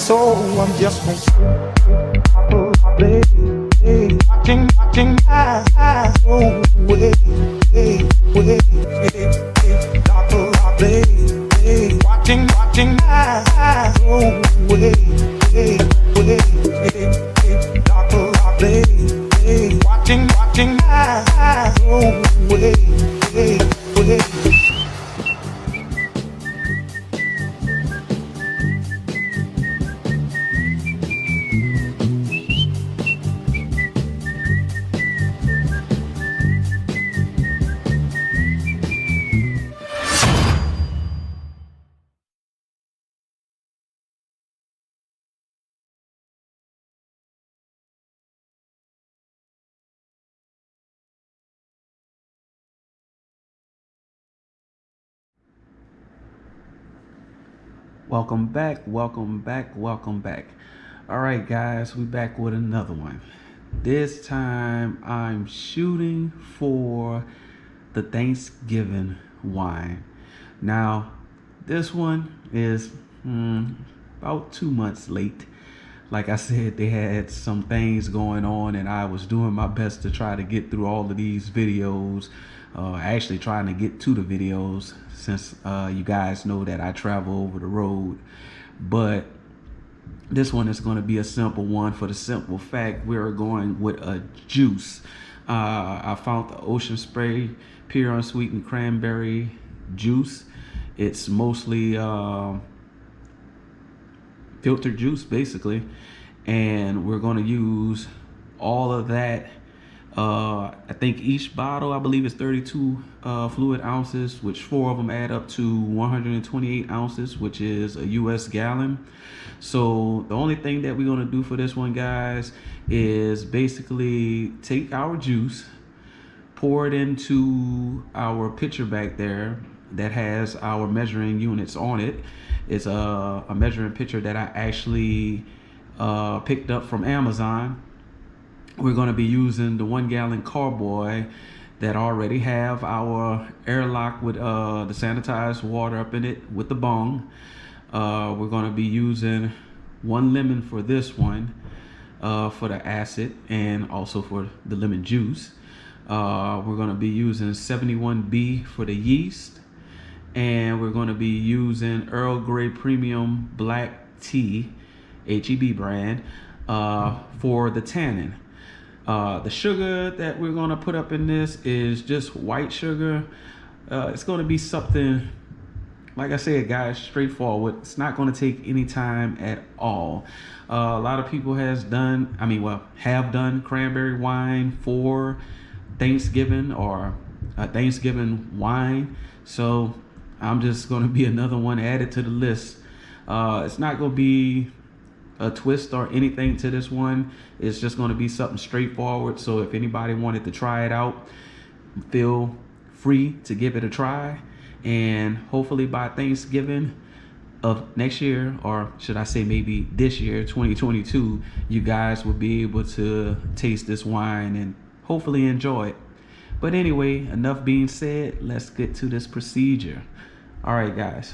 So I'm just gonna play, watching my eyes away, Dr. Play, watching my eyes away, Dr. Play, watching my eyes away. Welcome back. All right, guys, we back with another one. This time I'm shooting for the Thanksgiving wine. Now, this one is about 2 months late. Like I said, they had some things going on and I was doing my best to try to get through all of these videos. Actually trying to get to the videos since you guys know that I travel over the road. But this one is going to be a simple one for the simple fact we're going with a juice. I found the Ocean Spray Pure Unsweetened Cranberry Juice. It's mostly filtered juice basically, and we're going to use all of that. I think each bottle, I believe, is 32 fluid ounces, which 4 of them add up to 128 ounces, which is a US gallon. So the only thing that we're going to do for this one, guys, is basically take our juice, pour it into our pitcher back there that has our measuring units on it. It's a measuring pitcher that I actually picked up from Amazon. We're going to be using the 1 gallon carboy that already have our airlock with the sanitized water up in it with the bong. We're going to be using 1 lemon for this one, for the acid, and also for the lemon juice. We're going to be using 71B for the yeast, and we're going to be using Earl Grey Premium Black Tea, HEB brand, for the tannin. The sugar that we're going to put up in this is just white sugar. It's going to be something, like I said, guys, straightforward. It's not going to take any time at all. A lot of people have done cranberry wine for Thanksgiving, or a Thanksgiving wine. So I'm just going to be another one added to the list. It's not going to be a twist or anything to this one. It's just going to be something straightforward. So if anybody wanted to try it out, feel free to give it a try, and hopefully by Thanksgiving of next year, or should I say maybe this year, 2022, you guys will be able to taste this wine and hopefully enjoy it. But anyway, enough being said, let's get to this procedure. All right, guys.